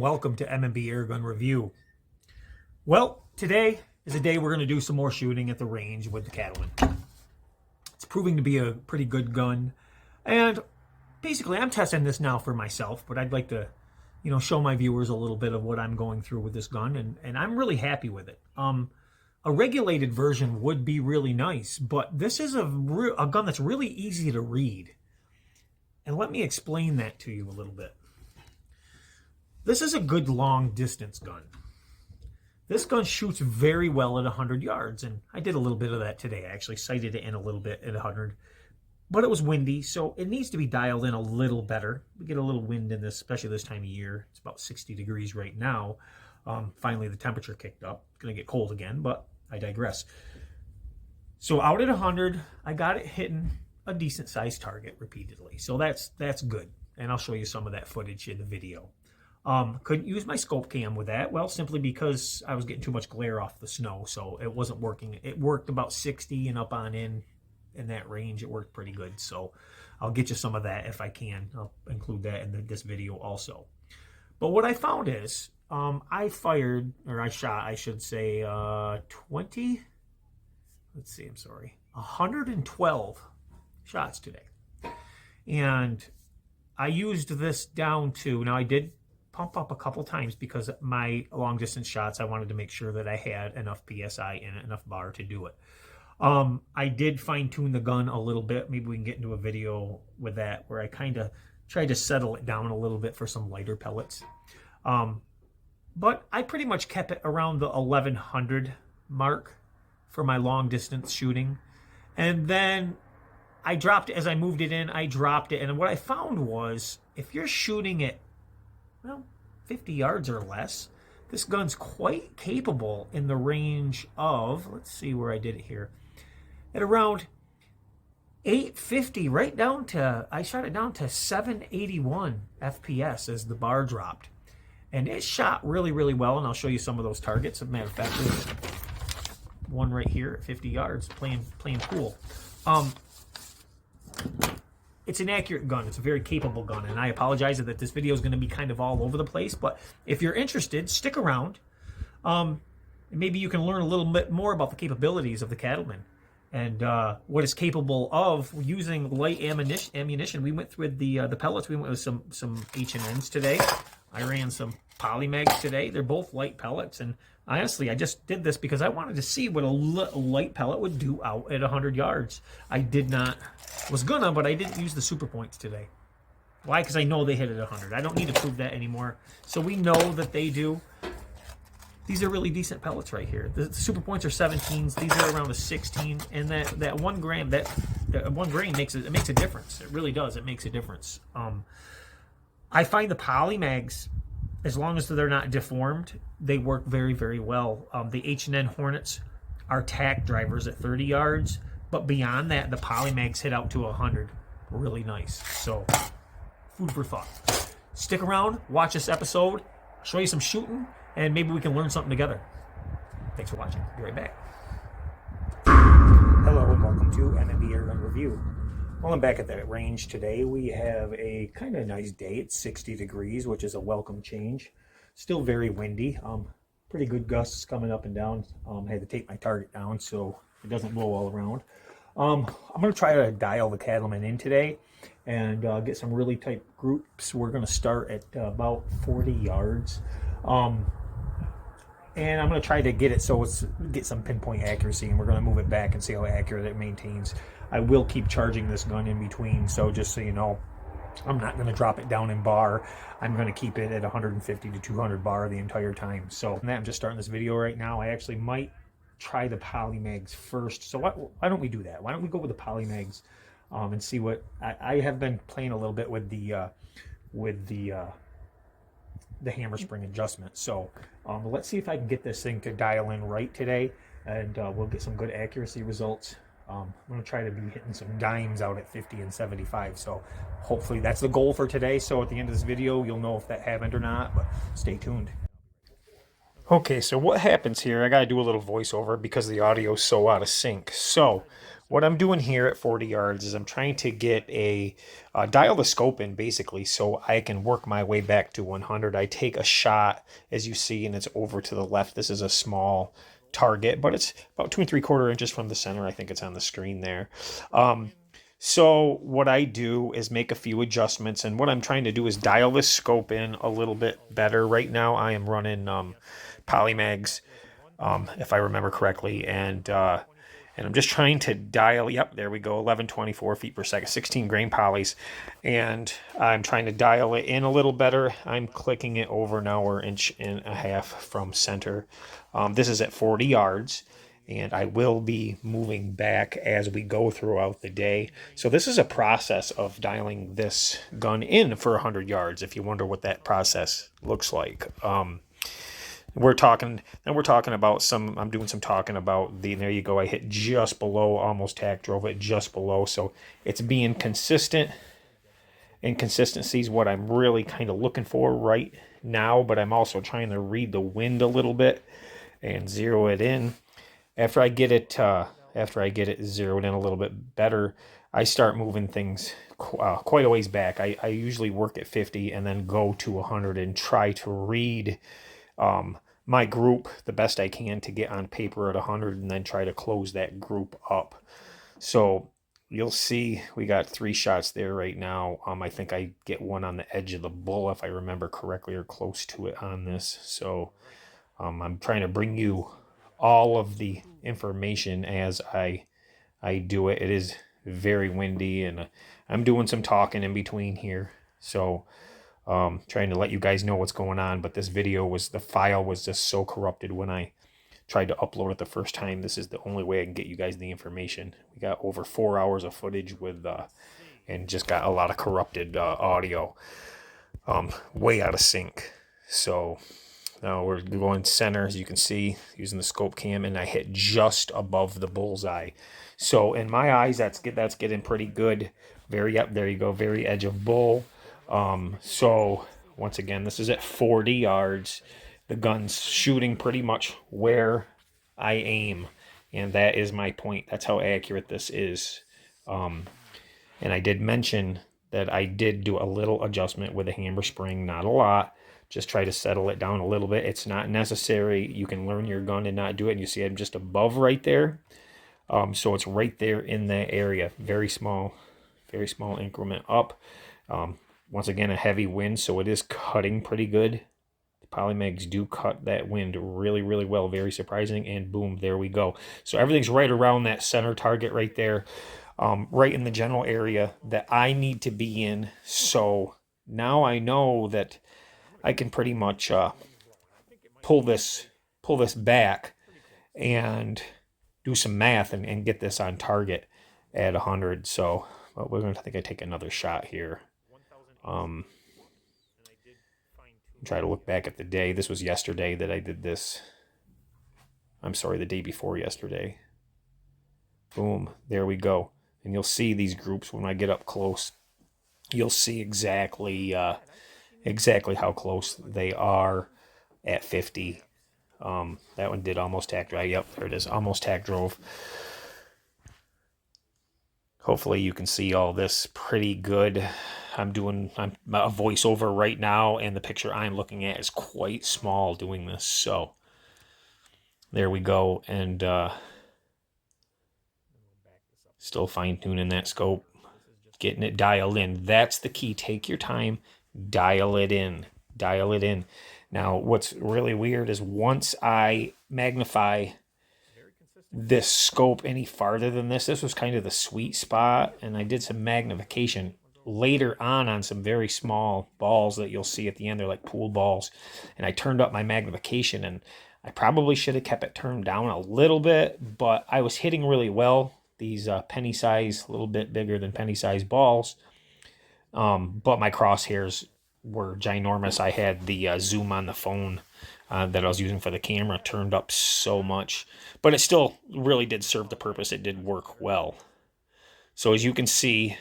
and welcome to M&B Airgun Review. Well, today is a day we're going to do some more shooting at the range with the Cattleman. It's proving to be a pretty good gun, and basically I'm testing this now for myself, but I'd like to, show my viewers a little bit of what I'm going through with this gun, and I'm really happy with it. A regulated version would be really nice, but this is a gun that's really easy to read. And let me explain that to you a little bit. This is a good long distance gun. This gun shoots very well at 100 yards, and I did a little bit of that today. I actually sighted it in a little bit at 100, but it was windy, so it needs to be dialed in a little better. We get a little wind in this, especially this time of year. It's about 60 degrees right now. Finally, the temperature kicked up. It's going to get cold again, but I digress. So out at 100, I got it hitting a decent-sized target repeatedly, so that's good, and I'll show you some of that footage in the video. Couldn't use my scope cam with that, well, simply because I was getting too much glare off the snow, so it wasn't working. It worked about 60 and up on in that range. It worked pretty good, so I'll get you some of that if I can. I'll include that in this video also. But what I found is I shot, I should say, 112 shots today. And I used this down to, now I did pump up a couple times because my long distance shots, I wanted to make sure that I had enough PSI and enough bar to do it. I did fine tune the gun a little bit. Maybe we can get into a video with that where I kind of tried to settle it down a little bit for some lighter pellets. But I pretty much kept it around the 1100 mark for my long distance shooting. And then I dropped it as I moved it in. I dropped it. And what I found was if you're shooting it, 50 yards or less, this gun's quite capable in the range of, let's see where I did it here, at around 850, right down to, I shot it down to 781 FPS as the bar dropped. And it shot really, really well, and I'll show you some of those targets. As a matter of fact, there's one right here at 50 yards playing pool. It's an accurate gun. It's a very capable gun, and I apologize that this video is going to be kind of all over the place, but if you're interested, stick around. Maybe you can learn a little bit more about the capabilities of the Cattleman and what it's capable of using light ammunition. We went through the pellets. We went with some H&Ns today. I ran some polymags today. They're both light pellets, and honestly, I just did this because I wanted to see what a light pellet would do out at 100 yards. I was gonna, but I didn't use the super points today. Why? Because I know they hit at 100. I don't need to prove that anymore. So we know that they do. These are really decent pellets right here. The super points are 17s. These are around a 16, and that 1 gram, that 1 grain makes a difference. It really does. It makes a difference. I find the polymags, as long as they're not deformed, they work very, very well. The H&N Hornets are tack drivers at 30 yards, but beyond that, the polymags hit out to 100. Really nice. So, food for thought. Stick around, watch this episode, show you some shooting, and maybe we can learn something together. Thanks for watching. Be right back. Hello, and welcome to M&B Airgun Review. Well, I'm back at that range today. We have a kind of nice day. It's 60 degrees, which is a welcome change. Still very windy. Pretty good gusts coming up and down. I had to take my target down so it doesn't blow all around. I'm going to try to dial the Cattleman in today and get some really tight groups. We're going to start at about 40 yards. And I'm going to try to get it so get some pinpoint accuracy, and we're going to move it back and see how accurate it maintains. I will keep charging this gun in between, so just so you know, I'm not going to drop it down in bar. I'm going to keep it at 150 to 200 bar the entire time. So I'm just starting this video right now. I actually might try the polymags first. So why don't we do that? Why don't we go with the polymags and see what I have been playing a little bit with the hammer spring adjustment. So let's see if I can get this thing to dial in right today, and we'll get some good accuracy results. I'm going to try to be hitting some dimes out at 50 and 75, so hopefully that's the goal for today. So at the end of this video, you'll know if that happened or not, but stay tuned. Okay, so what happens here, I got to do a little voiceover because the audio is so out of sync. So what I'm doing here at 40 yards is I'm trying to get a dial the scope in basically so I can work my way back to 100. I take a shot, as you see, and it's over to the left. This is a small target, but it's about 2 3/4 inches from the center. I think it's on the screen there. So what I do is make a few adjustments, and what I'm trying to do is dial this scope in a little bit better. Right now I am running polymags, if I remember correctly, and I'm just trying to dial, yep, there we go, 1124 feet per second, 16 grain polys, and I'm trying to dial it in a little better. I'm clicking it over now, we're 1.5 inches from center. This is at 40 yards. And I will be moving back as we go throughout the day. So this is a process of dialing this gun in for 100 yards, if you wonder what that process looks like. We're talking about some, I'm doing some talking about there you go, I hit just below, almost tack, drove it just below. So it's being consistent, and consistency is what I'm really kind of looking for right now, but I'm also trying to read the wind a little bit and zero it in. After I get it zeroed in a little bit better, I start moving things quite a ways back. I usually work at 50 and then go to 100 and try to read my group the best I can to get on paper at 100 and then try to close that group up. So you'll see we got 3 shots there right now. I think I get one on the edge of the bull, if I remember correctly, or close to it on this. So I'm trying to bring you all of the information as I do it. It is very windy, and I'm doing some talking in between here, so trying to let you guys know what's going on. But this video the file was just so corrupted when I tried to upload it the first time. This is the only way I can get you guys the information. We got over 4 hours of footage with and just got a lot of corrupted audio, way out of sync. So now we're going center, as you can see, using the scope cam, and I hit just above the bullseye. So in my eyes, that's getting pretty good. Very up, there you go, very edge of bull. So once again, this is at 40 yards. The gun's shooting pretty much where I aim, and that is my point. That's how accurate this is. And I did mention that I did do a little adjustment with the hammer spring, not a lot. Just try to settle it down a little bit. It's not necessary. You can learn your gun and not do it. And you see I'm just above right there. So it's right there in that area. Very small increment up. Once again, a heavy wind, so it is cutting pretty good. The polymags do cut that wind really, really well. Very surprising. And boom, there we go. So everything's right around that center target right there. Right in the general area that I need to be in. So now I know that I can pretty much pull this back and do some math and get this on target at 100. So we're going to think I take another shot here. Try to look back at the day. This was yesterday that I did this. I'm sorry, the day before yesterday. Boom, there we go. And you'll see these groups when I get up close. You'll see exactly how close they are at 50. That one did almost tack drive. Yep, there it is, almost tack drove. Hopefully you can see all this pretty good. I'm a voiceover right now, and the picture I'm looking at is quite small doing this. So there we go, and still fine-tuning that scope, getting it dialed in. That's the key. Take your time, dial it in. Now, what's really weird is once I magnify this scope any farther than this was kind of the sweet spot, and I did some magnification later on some very small balls that you'll see at the end. They're like pool balls, and I turned up my magnification, and I probably should have kept it turned down a little bit, but I was hitting really well. These penny size, a little bit bigger than penny size balls, but my crosshairs were ginormous. I had the zoom on the phone that I was using for the camera turned up so much, but it still really did serve the purpose. It did work well. So as you can see,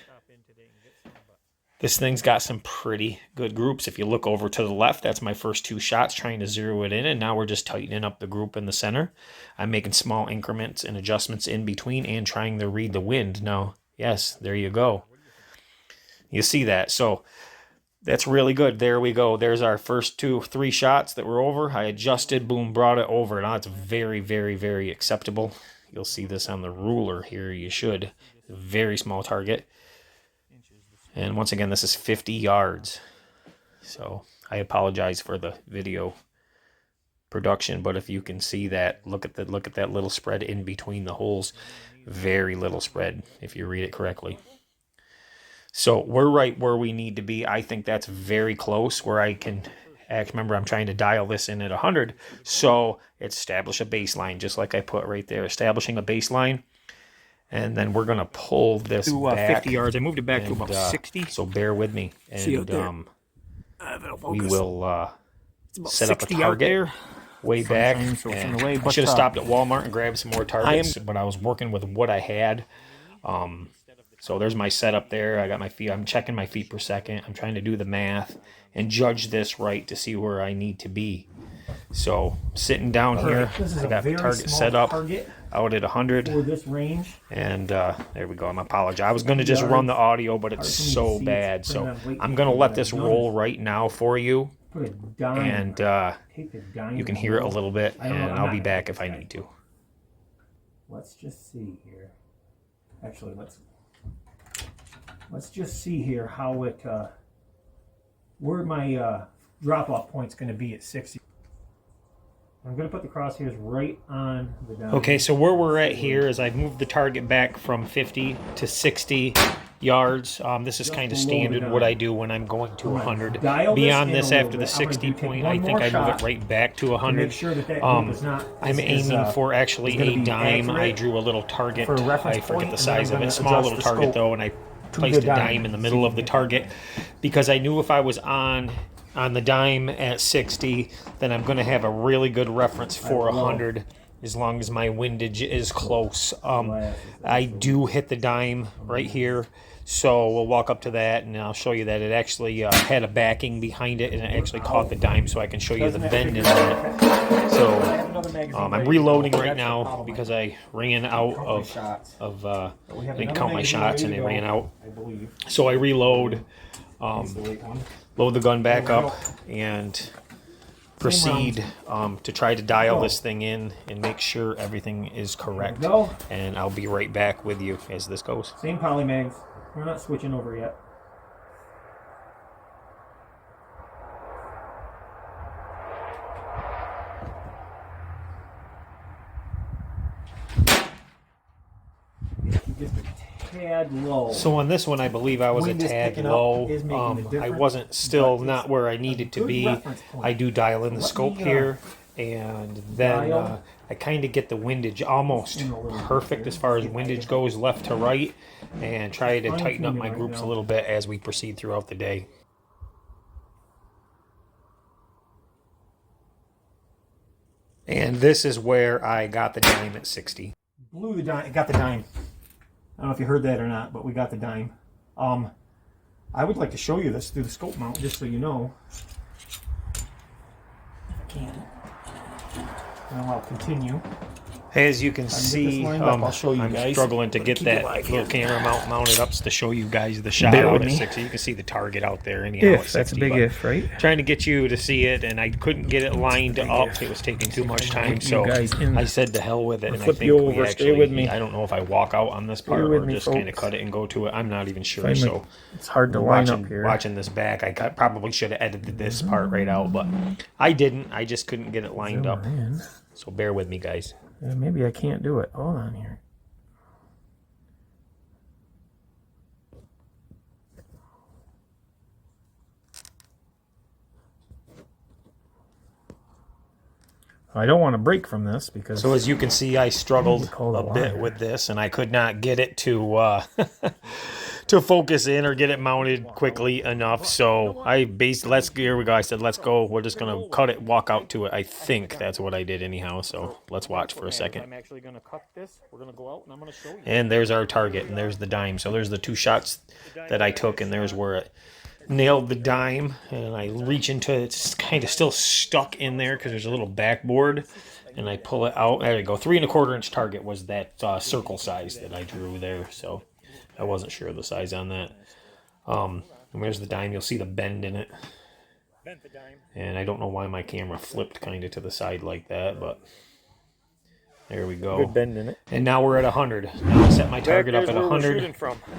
This thing's got some pretty good groups. If you look over to the left, that's my first 2 shots trying to zero it in, and now we're just tightening up the group in the center. I'm making small increments and adjustments in between and trying to read the wind. Now, yes, there you go. You see that? So that's really good. There we go. There's our first 3 shots that were over. I adjusted, boom, brought it over. Now it's very, very, very acceptable. You'll see this on the ruler here. You should. Very small target. And once again, this is 50 yards. So I apologize for the video production, but if you can see that, look at that little spread in between the holes. Very little spread if you read it correctly. So we're right where we need to be. I think that's very close where I can remember I'm trying to dial this in at 100. So establish a baseline, just like I put right there, establishing a baseline. And then we're going to pull this to back 50 yards. I moved it back to about 60. So bear with me. And we will set up a target way back. So and I should have stopped at Walmart and grabbed some more targets, but I was working with what I had. So there's my setup there. I got my feet. I'm checking my feet per second. I'm trying to do the math and judge this right to see where I need to be. So sitting down here, I got the target set up out at 100 for this range. And there we go. I'm apologizing. I was going to just run the audio, but it's so bad. So I'm going to let this roll right now for you. And you can hear it a little bit, and I'll be back if I need to. Let's just see here. Actually, let's just see here how it where my drop-off point's going to be at 60. I'm going to put the crosshairs right on the down. Okay, so where we're at here is I've moved the target back from 50 to 60 yards. This is kind of standard what I do when I'm going to 100. Beyond this, after the 60 point, I think I move it right back to 100. I'm aiming for actually a dime. I drew a little target. I forget the size of it. Small little target though, and I placed a dime in the middle of the target because I knew if I was on the dime at 60, then I'm going to have a really good reference for 100 as long as my windage is close. I do hit the dime right here, so we'll walk up to that and I'll show you that it actually had a backing behind it and it actually caught the dime, so I can show you the bend in it. So I'm reloading right now because I ran out of I didn't count my shots and they ran out. So I reload. Load the gun back up and proceed to try to dial this thing in and make sure everything is correct. And I'll be right back with you as this goes. Same poly mags. We're not switching over yet. Just a tad low. So on this one, I believe I was a tad low. I wasn't still not where I needed to be. I do dial in the scope here, and then I kind of get the windage almost perfect as far as windage goes left to right, and try to tighten up my groups a little bit as we proceed throughout the day. And this is where I got the dime at 60. Blew the dime. Got the dime. I don't know if you heard that or not, but we got the dime. I would like to show you this through the scope mount, just so you know. If I can. And I'll continue. As you can see, I'll show you I'm guys. Struggling to get that little camera mounted up to show you guys the shot out at 60. You can see the target out there anyhow at 60. That's a big if, right? Trying to get you to see it, and I couldn't get it lined up. It was taking too much time, so I said to hell with it. And I think we actually, I don't know if I walk out on this part or just kind of cut it and go to it. I'm not even sure. So it's hard to line up here. Watching this back, I probably should have edited this part right out, but I didn't. I just couldn't get it lined up. So bear with me, guys. Maybe I can't do it. Hold on here. I don't want to break from this because... So as you can see, I struggled a bit with this, and I could not get it to to focus in or get it mounted quickly enough. So here we go. I said, let's go. We're just going to cut it, walk out to it. I think that's what I did anyhow. So let's watch for a second. I'm actually going to cut this. We're going to go out and I'm going to show you. And there's our target and there's the dime. So there's the 2 shots that I took and there's where it nailed the dime. And I reach into it. It's kind of still stuck in there because there's a little backboard. And I pull it out. There we go. 3 1/4 inch target was that circle size that I drew there. So I wasn't sure of the size on that. And there's the dime. You'll see the bend in it. And I don't know why my camera flipped kind of to the side like that, but there we go. Good bend in it. And now we're at 100. Now I set my target up at 100.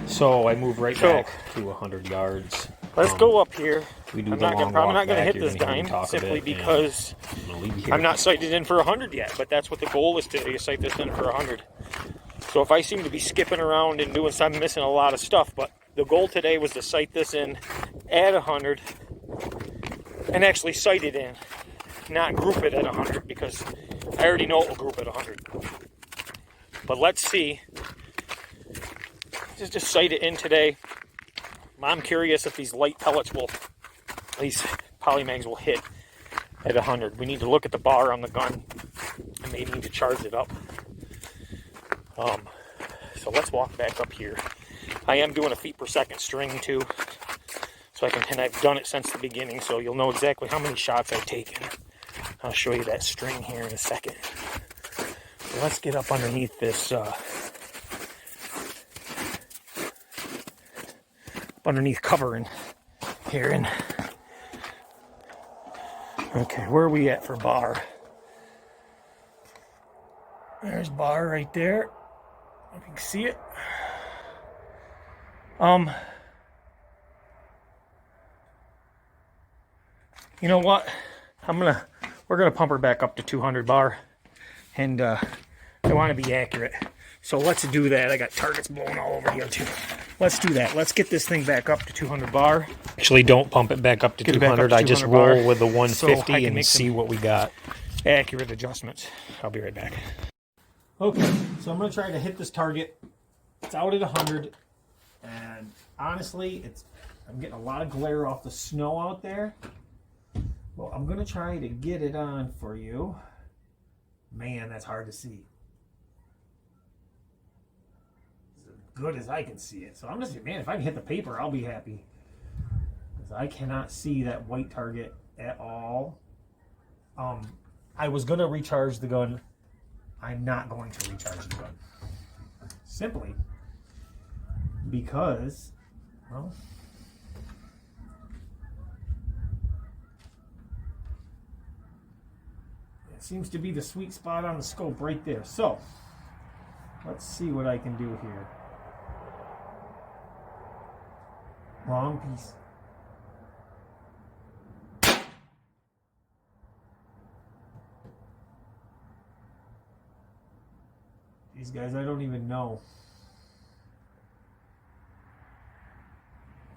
So I move right back to 100 yards. Let's go up here. We do I'm not going to hit this dime simply because I'm not sighted in for 100 yet, but that's what the goal is today, is sight this in for 100. So if I seem to be skipping around and doing something, missing a lot of stuff, but the goal today was to sight this in at 100 and actually sight it in, not group it at 100, because I already know it will group at 100. But let's see. Just sight it in today. I'm curious if these light pellets these polymags will hit at 100. We need to look at the bar on the gun. I may need to charge it up. So let's walk back up here. I am doing a feet per second string too. So and I've done it since the beginning, so you'll know exactly how many shots I've taken. I'll show you that string here in a second. So let's get up underneath this underneath covering here. And okay, where are we at for bar? There's bar right there. You can see it. You know what? We're gonna pump her back up to 200 bar, and I want to be accurate. So let's do that. I got targets blowing all over here too. Let's do that. Let's get this thing back up to 200 bar. Actually, don't pump it back up to 200. I just roll with the 150 and see what we got. Accurate adjustments. I'll be right back. Okay, so I'm going to try to hit this target. It's out at 100, and honestly, I'm getting a lot of glare off the snow out there. Well, I'm going to try to get it on for you. Man, that's hard to see. As good as I can see it. So I'm just saying, man, if I can hit the paper, I'll be happy. Because I cannot see that white target at all. I was going to recharge the gun. I'm not going to recharge the gun. Simply because, well, it seems to be the sweet spot on the scope right there. So, let's see what I can do here. Long piece. These guys, I don't even know.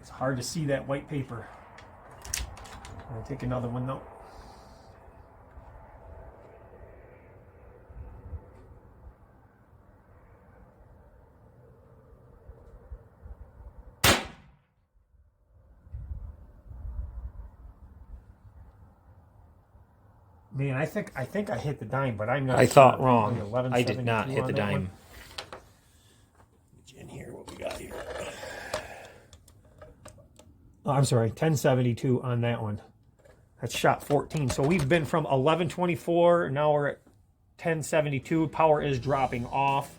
It's hard to see that white paper. I'm gonna take another one though. Man, I think I hit the dime, but I'm not. I thought wrong. I did not hit the dime. In here, what we got here? Oh, I'm sorry, 1072 on that one. That's shot 14. So we've been from 1124. Now we're at 1072. Power is dropping off.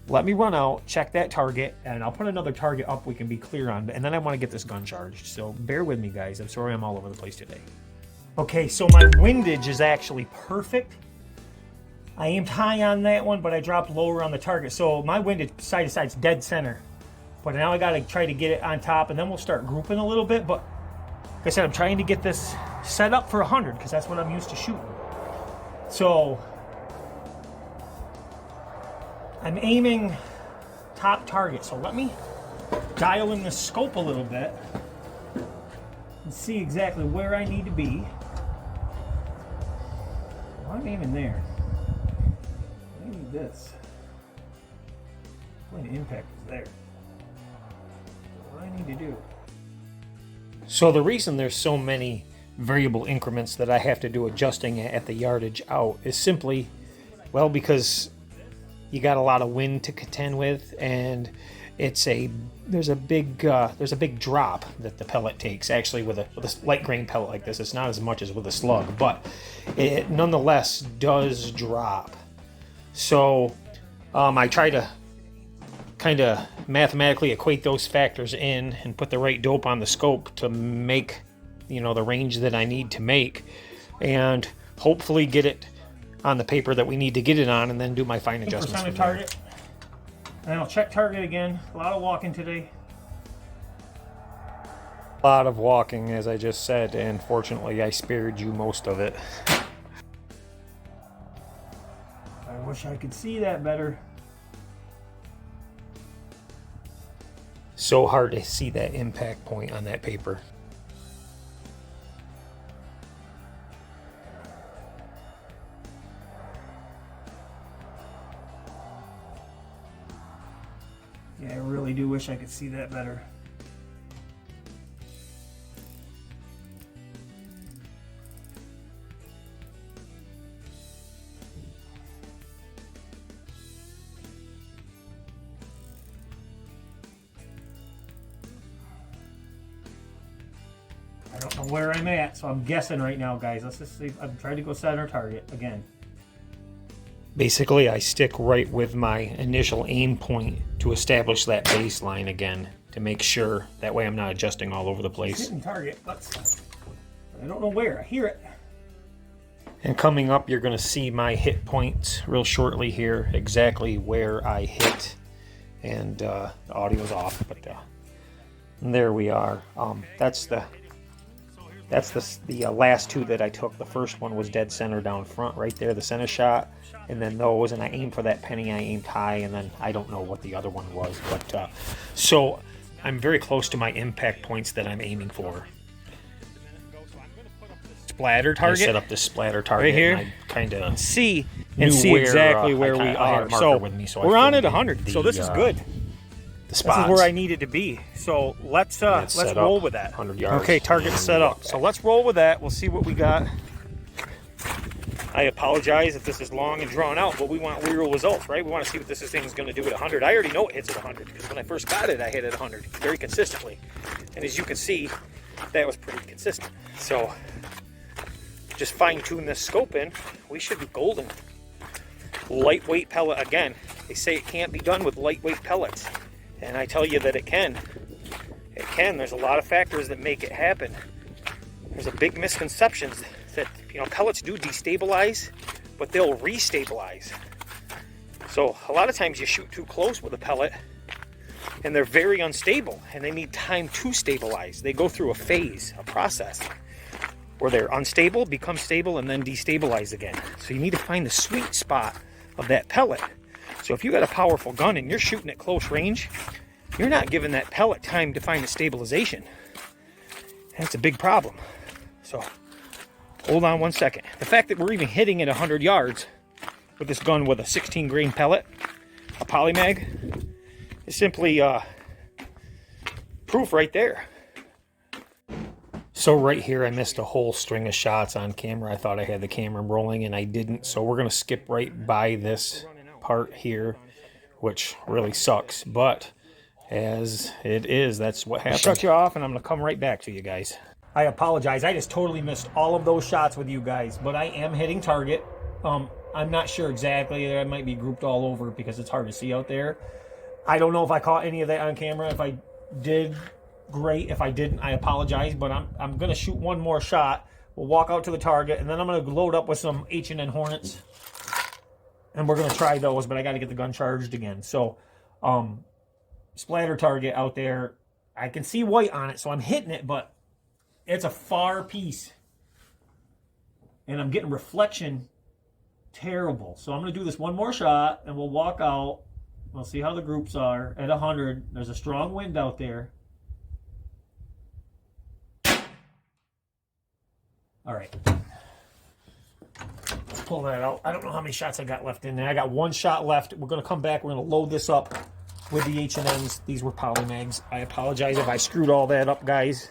Let me run out, check that target, and I'll put another target up we can be clear on. And then I want to get this gun charged. So bear with me, guys. I'm sorry I'm all over the place today. Okay, so my windage is actually perfect. I aimed high on that one, but I dropped lower on the target. So my windage side to side's dead center. But now I gotta try to get it on top, and then we'll start grouping a little bit. But like I said, I'm trying to get this set up for 100 because that's what I'm used to shooting. So I'm aiming top target. So let me dial in the scope a little bit and see exactly where I need to be. Well, I'm aiming there. Maybe this. Point of impact is there. what I need to do. So the reason there's so many variable increments that I have to do adjusting at the yardage out is simply, well, because you got a lot of wind to contend with, and there's a big drop that the pellet takes. Actually, with a light grain pellet like this, it's not as much as with a slug, but it nonetheless does drop. So I try to kind of mathematically equate those factors in and put the right dope on the scope to make, you know, the range that I need to make, and hopefully get it on the paper that we need to get it on, and then do my fine adjustments. Percent of target. And I'll check target again. A lot of walking today. A lot of walking, as I just said, and fortunately I spared you most of it. I wish I could see that better. So hard to see that impact point on that paper. Yeah, I really do wish I could see that better. I don't know where I'm at, so I'm guessing right now, guys. Let's just see. I'm trying to go center target again. Basically, I stick right with my initial aim point to establish that baseline again, to make sure that way I'm not adjusting all over the place. Hitting target. I don't know where. I hear it. And coming up, you're going to see my hit points real shortly here, exactly where I hit. And the audio's off, but there we are. That's the last two that I took. The first one was dead center down front, right there, the center shot. And then those, and I aimed for that penny, I aimed high, and then I don't know what the other one was. But so I'm very close to my impact points that I'm aiming for. Splatter target. I set up this splatter target right here. And I kind of see exactly where we are. So we're on at 100. So this is good. The spots. This is where I needed to be. So let's roll with that. 100 yards. Okay, target set up. So let's roll with that. We'll see what we got. I apologize if this is long and drawn out, but we want real results, right? We want to see what this thing is going to do at 100. I already know it hits at 100 because when I first got it, I hit it 100 very consistently. And as you can see, that was pretty consistent. So just fine-tune this scope in. We should be golden. Lightweight pellet again. They say it can't be done with lightweight pellets. And I tell you that it can. It can. There's a lot of factors that make it happen. There's a big misconception that, you know, pellets do destabilize, but they'll restabilize. So a lot of times you shoot too close with a pellet and they're very unstable and they need time to stabilize. They go through a phase, a process where they're unstable, become stable, and then destabilize again. So you need to find the sweet spot of that pellet. So if you got a powerful gun and you're shooting at close range, you're not giving that pellet time to find the stabilization. That's a big problem. So hold on one second. The fact that we're even hitting at 100 yards with this gun with a 16 grain pellet, a polymag, is simply proof right there. So right here, I missed a whole string of shots on camera. I thought I had the camera rolling and I didn't. So we're going to skip right by this part here, which really sucks. But as it is, that's what happens. I'll shut you off and I'm going to come right back to you guys. I apologize. I just totally missed all of those shots with you guys, but I am hitting target. I'm not sure exactly. I might be grouped all over because it's hard to see out there. I don't know if I caught any of that on camera. If I did, great. If I didn't, I apologize, but I'm going to shoot one more shot. We'll walk out to the target, and then I'm going to load up with some H&N Hornets, and we're going to try those, but I got to get the gun charged again. So, splatter target out there. I can see white on it, so I'm hitting it, but it's a far piece. And I'm getting reflection terrible. So I'm going to do this one more shot, and we'll walk out. We'll see how the groups are at 100. There's a strong wind out there. All right. Let's pull that out. I don't know how many shots I got left in there. I got one shot left. We're going to come back. We're going to load this up. with the H&Ns. These were poly mags. I apologize if I screwed all that up, guys.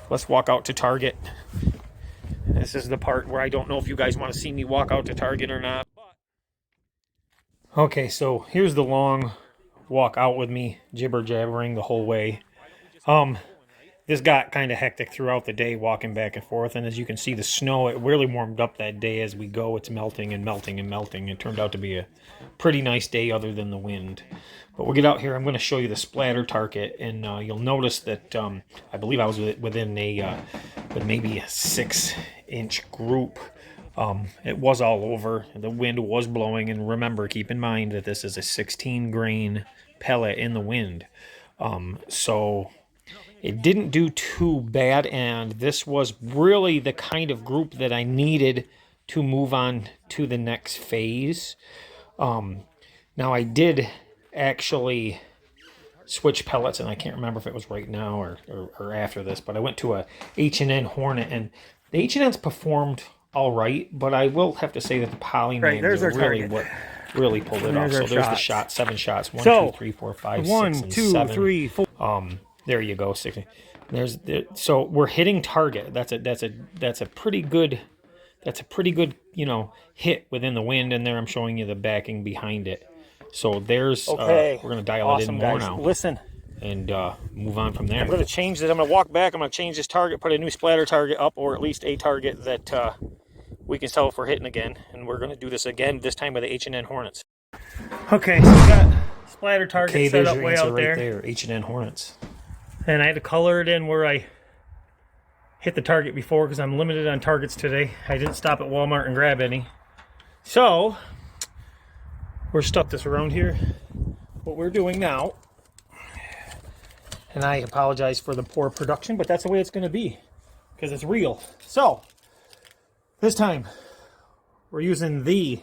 Let's walk out to Target. This is the part where I don't know if you guys want to see me walk out to Target or not. Okay, so here's the long walk out with me jibber jabbering the whole way. This got kind of hectic throughout the day walking back and forth, and as you can see, the snow, it really warmed up that day as we go. It's melting and melting and melting. It turned out to be a pretty nice day other than the wind. But we'll get out here. I'm going to show you the splatter target, and you'll notice that I believe I was within with maybe a 6-inch group. It was all over. The wind was blowing, and remember, keep in mind that this is a 16 grain pellet in the wind. So it didn't do too bad, and this was really the kind of group that I needed to move on to the next phase. Now I did actually switch pellets, and I can't remember if it was right now or after this, but I went to a H&N Hornet, and the H&N's performed all right, but I will have to say that the poly mags are really what really pulled it off. So there's the shot, 7 shots. 1, 2, 3, 4, 5, 6, and 7. 1, 2, 3, 4. There you go. 60. So we're hitting target. That's a pretty good, you know, hit within the wind. And there I'm showing you the backing behind it. So there's we're gonna dial it in more now. Listen, and move on from there. I'm gonna change this. I'm gonna walk back. I'm gonna change this target, put a new splatter target up, or at least a target that we can tell if we're hitting again. And we're gonna do this again. This time with the H&N Hornets. Okay, so we got splatter target set up way out right there. H&N Hornets. And I had to color it in where I hit the target before because I'm limited on targets today. I didn't stop at Walmart and grab any. So, we're stuck this around here. What we're doing now, and I apologize for the poor production, but that's the way it's going to be because it's real. So, this time, we're using the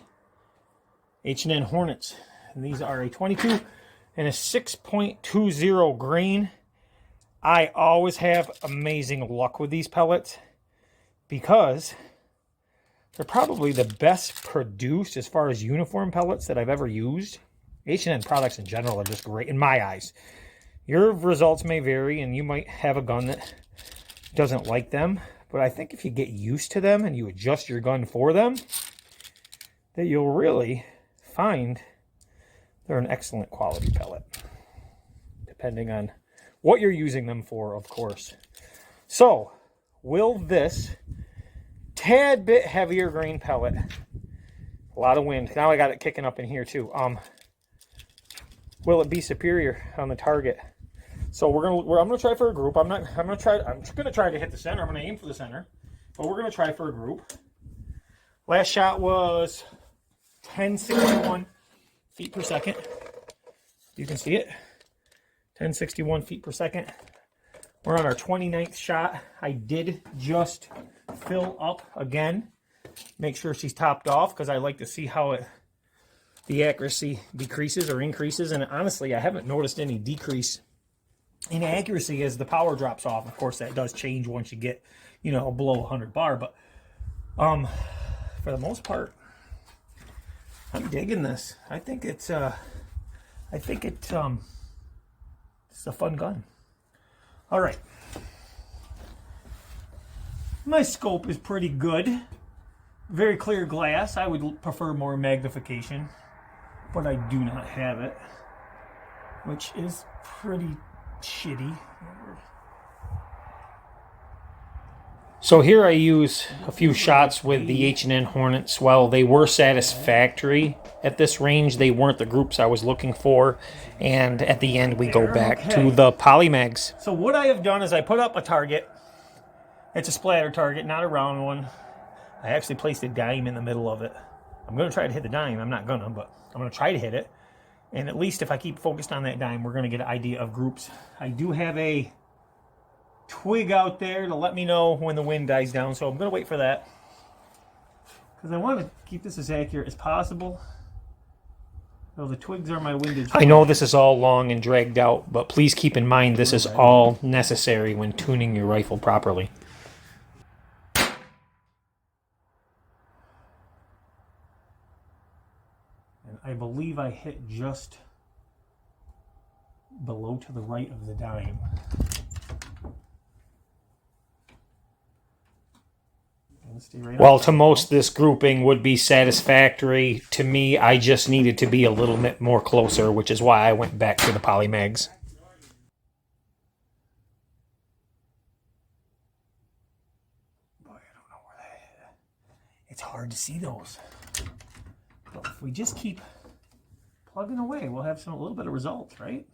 H&N Hornets. And these are a 22 and a 6.20 grain. I always have amazing luck with these pellets because they're probably the best produced as far as uniform pellets that I've ever used. H&N products in general are just great in my eyes. Your results may vary, and you might have a gun that doesn't like them, but I think if you get used to them and you adjust your gun for them, that you'll really find they're an excellent quality pellet, depending on what you're using them for, of course. So, will this tad bit heavier grain pellet, a lot of wind, now I got it kicking up in here too, will it be superior on the target? So I'm gonna try for a group. I'm gonna try to hit the center. I'm gonna aim for the center, but we're gonna try for a group. Last shot was 1061 feet per second. You can see it. 1061 feet per second. We're on our 29th shot. I did just fill up again. Make sure she's topped off because I like to see how the accuracy decreases or increases. And honestly, I haven't noticed any decrease in accuracy as the power drops off. Of course, that does change once you get, you know, below 100 bar. But for the most part, I'm digging this. I think it's a fun gun. All right. My scope is pretty good. Very clear glass. I would prefer more magnification, but I do not have it, which is pretty shitty. So here I use a few shots with the H&N Hornets. While they were satisfactory at this range, they weren't the groups I was looking for. And at the end, we go back to the poly mags. So what I have done is I put up a target. It's a splatter target, not a round one. I actually placed a dime in the middle of it. I'm going to try to hit the dime. I'm not going to, but I'm going to try to hit it. And at least if I keep focused on that dime, we're going to get an idea of groups. I do have a twig out there to let me know when the wind dies down, so I'm going to wait for that because I want to keep this as accurate as possible. So the twigs are my windage. I know this is all long and dragged out, but please keep in mind this is all necessary when tuning your rifle properly. And I believe I hit just below to the right of the dime. Well, to most, this grouping would be satisfactory. To me, I just needed to be a little bit more closer, which is why I went back to the poly mags. Boy, I don't know where that is. It's hard to see those. But if we just keep plugging away, we'll have a little bit of results, right?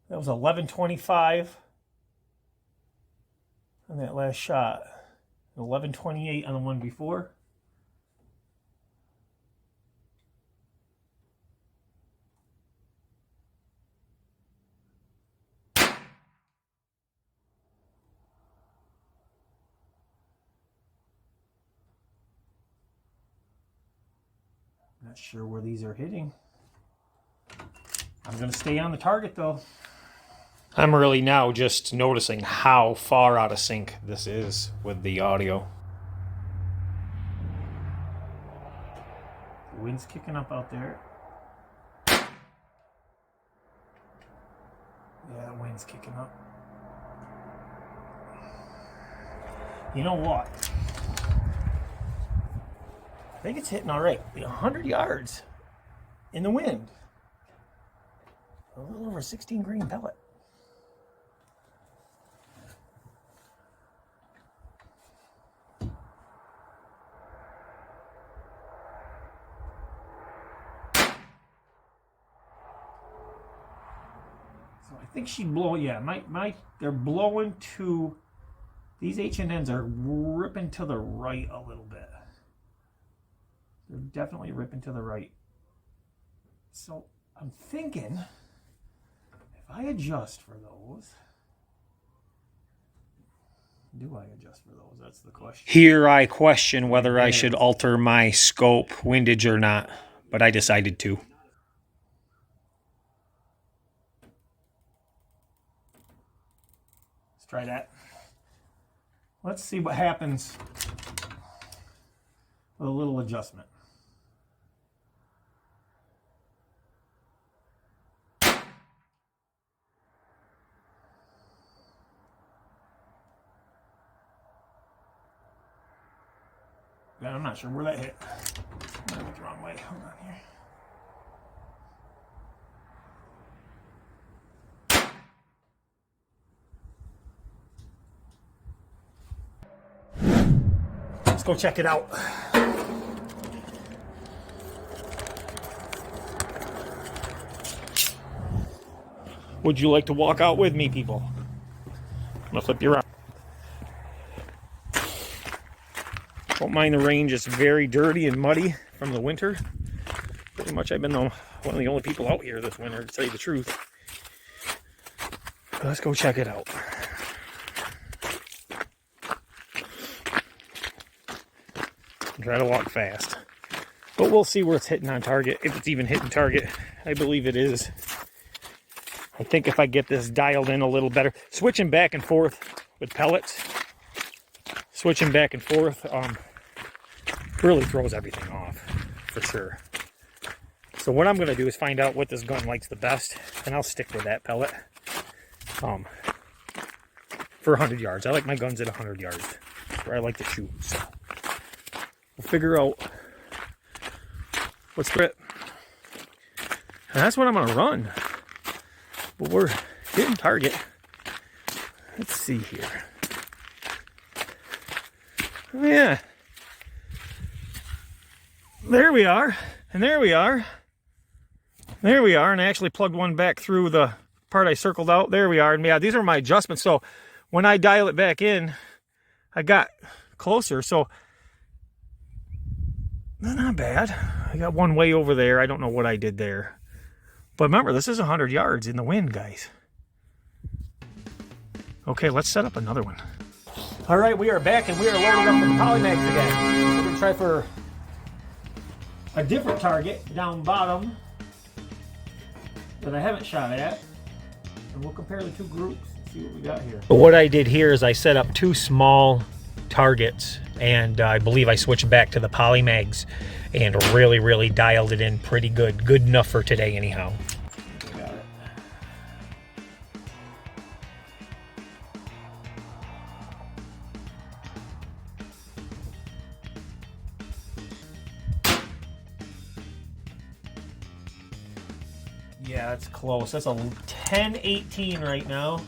That was 1125 on that last shot. 1128 on the one before. Not sure where these are hitting. I'm going to stay on the target though. I'm really now just noticing how far out of sync this is with the audio. The wind's kicking up out there. Yeah, the wind's kicking up. You know what? I think it's hitting all right. 100 yards in the wind. A little over 16 grain pellet. So I think she'd blow, yeah, they're blowing to, these H&Ns are ripping to the right a little bit. They're definitely ripping to the right. So I'm thinking, if I adjust for those, do I adjust for those? That's the question. Here I question whether I should alter my scope windage or not, but I decided to. Let's try that. Let's see what happens with a little adjustment. I'm not sure where that hit. I went the wrong way. Hold on here. Let's go check it out. Would you like to walk out with me, people? I'm gonna flip you around. Don't mind the range, it's very dirty and muddy from the winter. Pretty much I've been one of the only people out here this winter, to tell you the truth. Let's go check it out. Try to walk fast. But we'll see where it's hitting on target, if it's even hitting target. I believe it is. I think if I get this dialed in a little better, switching back and forth with pellets, switching back and forth really throws everything off, for sure. So what I'm going to do is find out what this gun likes the best, and I'll stick with that pellet for 100 yards. I like my guns at 100 yards. That's where I like to shoot. So we'll figure out what's grip. And that's what I'm going to run. But we're hitting target. Let's see here. Oh, yeah. There we are. And there we are. There we are. And I actually plugged one back through the part I circled out. There we are. And yeah, these are my adjustments. So when I dial it back in, I got closer. So not bad. I got one way over there. I don't know what I did there. But remember, this is 100 yards in the wind, guys. Okay, let's set up another one. All right, we are back and we are loading up the poly mags again. We're going to try for a different target down bottom that I haven't shot at. And we'll compare the two groups and see what we got here. But what I did here is I set up two small targets, and I believe I switched back to the poly mags and really dialed it in pretty good. Good enough for today anyhow. Yeah, that's close. That's a 10-18 right now.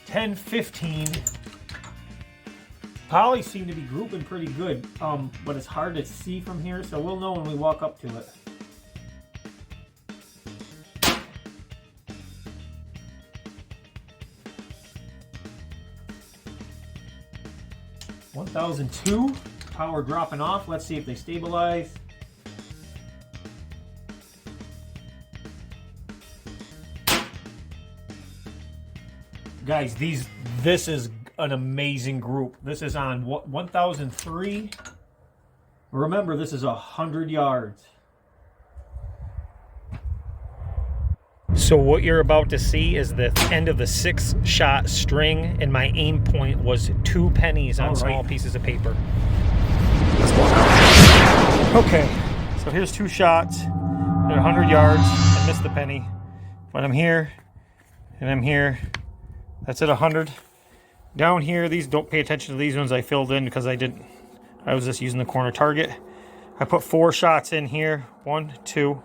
$10.15. Polys seem to be grouping pretty good, but it's hard to see from here, so we'll know when we walk up to it. $1,002. Power dropping off. Let's see if they stabilize. Guys, this is an amazing group. This is on 1,003. Remember, this is 100 yards. So what you're about to see is the end of the 6-shot string, and my aim point was 2 pennies on small pieces of paper. Okay, so here's 2 shots at 100 yards. I missed the penny, but I'm here, and I'm here. That's at 100. Down here, these, don't pay attention to these ones I filled in because I was just using the corner target. I put 4 shots in here. 1, 2,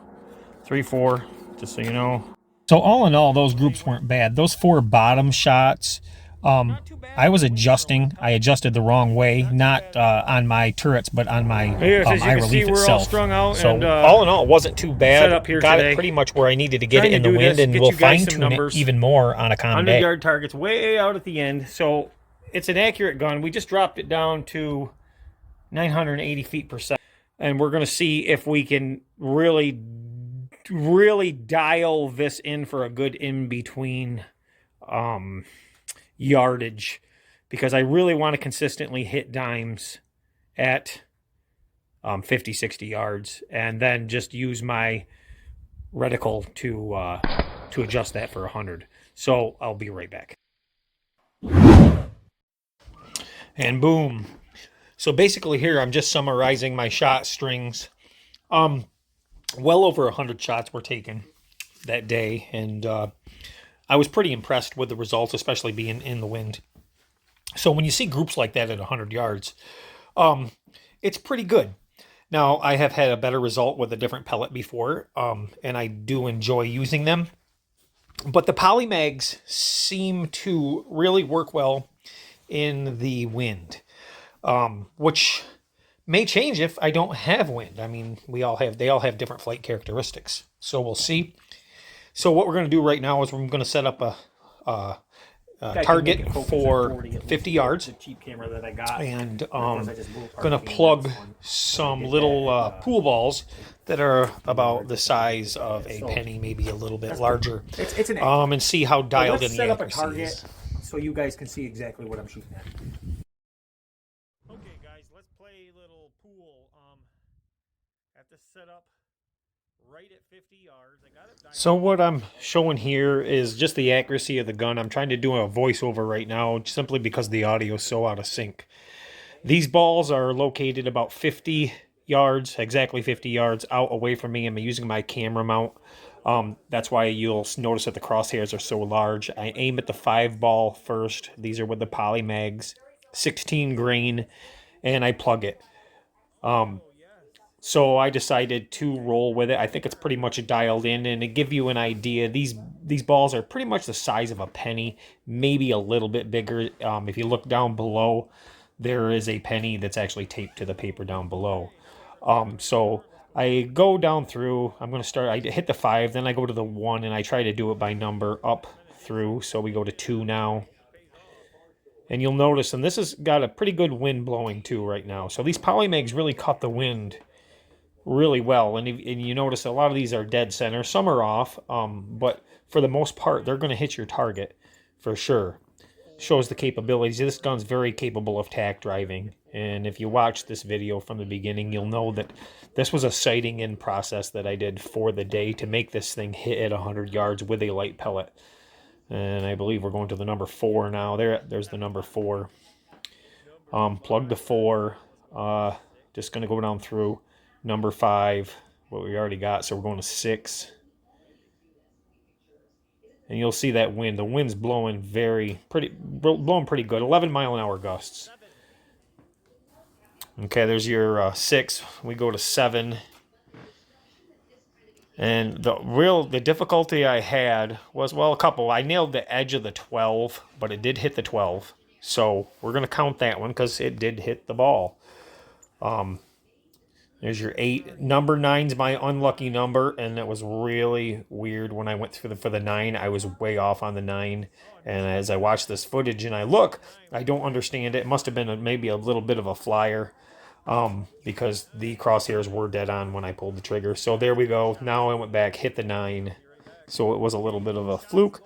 3, 4, just so you know. So all in all, those groups weren't bad. Those 4 bottom shots, I was adjusting. I adjusted the wrong way, not on my turrets, but on my eye relief itself. Strung out, so and, all in all, it wasn't too bad. Set up here got today. It pretty much where I needed to get it in the wind, and we'll fine-tune it even more on a common day. 100-yard targets way out at the end, so it's an accurate gun. We just dropped it down to 980 feet per second, and we're going to see if we can really dial this in for a good in-between yardage, because I really want to consistently hit dimes at 50, 60 yards, and then just use my reticle to adjust that for 100. So I'll be right back. And boom. So basically here I'm just summarizing my shot strings. Well over 100 shots were taken that day, and I was pretty impressed with the results, especially being in the wind. So when you see groups like that at 100 yards, it's pretty good. Now, I have had a better result with a different pellet before, and I do enjoy using them. But the poly mags seem to really work well in the wind, which may change if I don't have wind. I mean, they all have different flight characteristics, so we'll see. So what we're going to do right now is we're going to set up a target for 50 yards, the cheap camera that I got, and going to plug some little pool balls that are about the size of a penny, maybe a little bit larger, and see how dialed in the accuracy is. So you guys can see exactly what I'm shooting at. Okay, guys, let's play a little pool. Have to set up right at 50 yards. I got it. So what I'm showing here is just the accuracy of the gun. I'm trying to do a voiceover right now simply because the audio is so out of sync. These balls are located about 50 yards, exactly 50 yards out away from me. I'm using my camera mount. That's why you'll notice that the crosshairs are so large. I aim at the 5-ball first. These are with the poly mags, 16 grain, and I plug it. So I decided to roll with it. I think it's pretty much dialed in, and to give you an idea, these balls are pretty much the size of a penny, maybe a little bit bigger. If you look down below, there is a penny that's actually taped to the paper down below. So I go down through. I'm going to start. I hit the 5, then I go to the 1, and I try to do it by number up through. So we go to 2 now. And you'll notice, and this has got a pretty good wind blowing too right now. So these poly mags really cut the wind really well, and you notice a lot of these are dead center. Some are off, but for the most part, they're going to hit your target for sure. shows the capabilities. This gun's very capable of tack driving. And if you watch this video from the beginning, you'll know that this was a sighting in process that I did for the day to make this thing hit at 100 yards with a light pellet. And I believe we're going to the number 4 now. There's the number 4. Plug the 4. Just going to go down through number 5, what we already got. So we're going to 6. And you'll see that wind. The wind's blowing blowing pretty good. 11-mile-an-hour gusts. Okay, there's your 6. We go to 7. And the difficulty I had was, well, a couple. I nailed the edge of the 12, but it did hit the 12. So we're going to count that one because it did hit the ball. There's your 8. Number 9's my unlucky number, and it was really weird when I went through for the 9. I was way off on the 9, and as I watch this footage and I look, I don't understand it. It must have been maybe a little bit of a flyer, because the crosshairs were dead on when I pulled the trigger. So there we go. Now I went back, hit the 9, so it was a little bit of a fluke.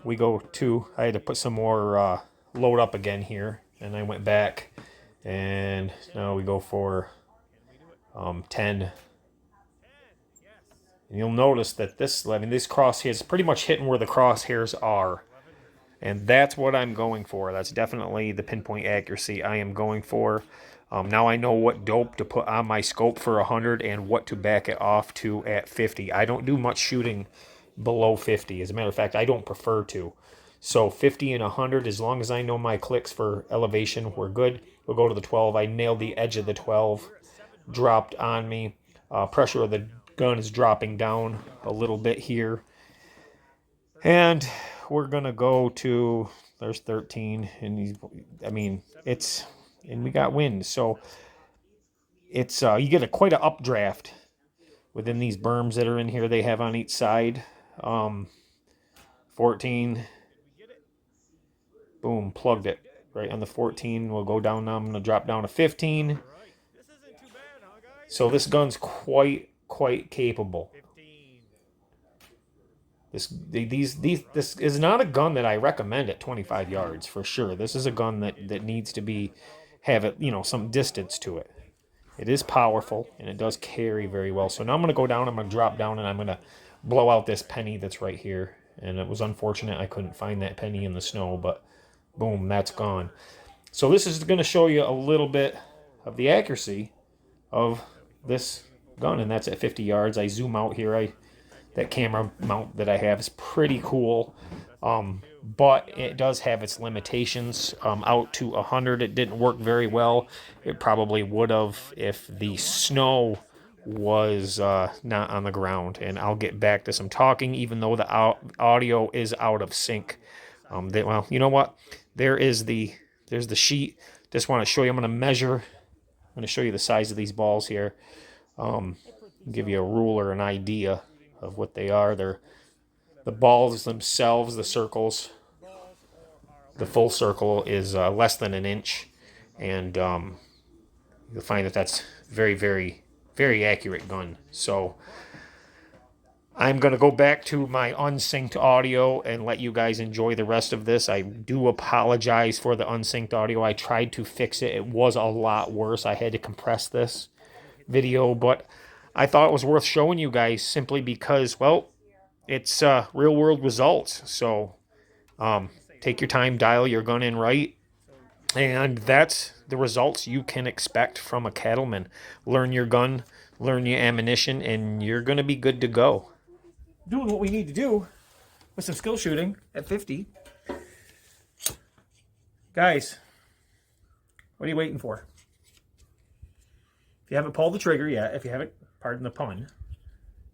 We go to, I had to put some more load up again here, and I went back, and now we go for 10. And you'll notice that this crosshairs pretty much hitting where the crosshairs are. And that's what I'm going for. That's definitely the pinpoint accuracy I am going for. Now I know what dope to put on my scope for 100 and what to back it off to at 50. I don't do much shooting below 50. As a matter of fact, I don't prefer to. So 50 and 100, as long as I know my clicks for elevation, we're good. We'll go to the 12. I nailed the edge of the 12. Dropped on me. Pressure of the gun is dropping down a little bit here. And we're going to go to, there's 13. And and we got wind. So it's, you get quite an updraft within these berms that are in here they have on each side. 14. Boom, plugged it right on the 14. We'll go down now. I'm going to drop down to 15. So this gun's quite capable. This is not a gun that I recommend at 25 yards for sure. This is a gun that needs to have it, some distance to it. It is powerful and it does carry very well. So now I'm going to go down. I'm going to drop down and I'm going to blow out this penny that's right here. And it was unfortunate I couldn't find that penny in the snow, but boom, that's gone. So this is going to show you a little bit of the accuracy of this gun, and that's at 50 yards. I zoom out here. That camera mount that I have is pretty cool, but it does have its limitations. Out to 100, it didn't work very well. It probably would have if the snow was not on the ground. And I'll get back to some talking, even though the audio is out of sync. Well, you know what? There's the sheet. Just want to show you. I'm going to measure. I'm going to show you the size of these balls here. Give you a ruler, an idea of what they are. They're the balls themselves, the circles. The full circle is less than an inch, and you'll find that that's very, very, very accurate gun. So I'm going to go back to my unsynced audio and let you guys enjoy the rest of this. I do apologize for the unsynced audio. I tried to fix it. It was a lot worse. I had to compress this video, but I thought it was worth showing you guys simply because, well, it's real-world results. So take your time, dial your gun in right, and that's the results you can expect from a cattleman. Learn your gun, learn your ammunition, and you're going to be good to go. Doing what we need to do with some skill shooting at 50. Guys, what are you waiting for? If you haven't pulled the trigger yet, if you haven't, pardon the pun,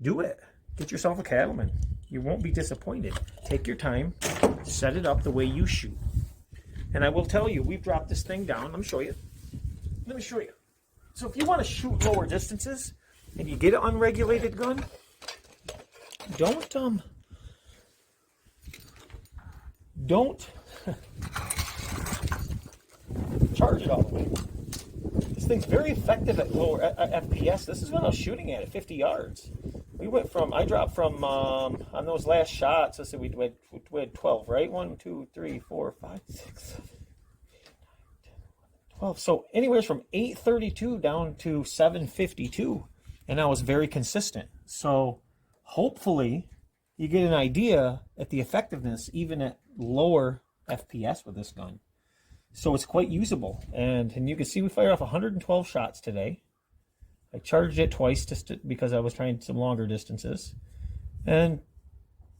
do it. Get yourself a cattleman. You won't be disappointed. Take your time, set it up the way you shoot. And I will tell you, we've dropped this thing down. Let me show you. So if you want to shoot lower distances and you get an unregulated gun, don't charge it all the way. This thing's very effective at lower FPS. This is what I was shooting at 50 yards. I dropped from, on those last shots, let's see, we had 12, right? 1, 2, 3, 4, 5, 6, 7, 12. So anywhere from 832 down to 752. And I was very consistent. So hopefully you get an idea at the effectiveness, even at lower FPS with this gun. So it's quite usable. And you can see we fired off 112 shots today. I charged it twice just because I was trying some longer distances. And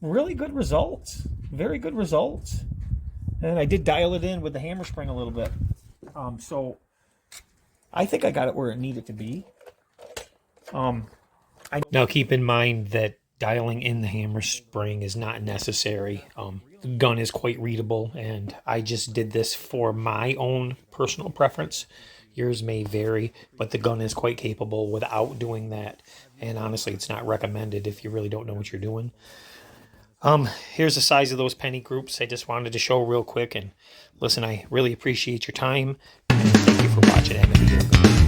really good results. Very good results. And I did dial it in with the hammer spring a little bit. So I think I got it where it needed to be. Now keep in mind that dialing in the hammer spring is not necessary. The gun is quite readable, and I just did this for my own personal preference. Yours may vary, but the gun is quite capable without doing that. And honestly, it's not recommended if you really don't know what you're doing. Here's the size of those penny groups. I just wanted to show real quick. And listen, I really appreciate your time. And thank you for watching. Have a good day.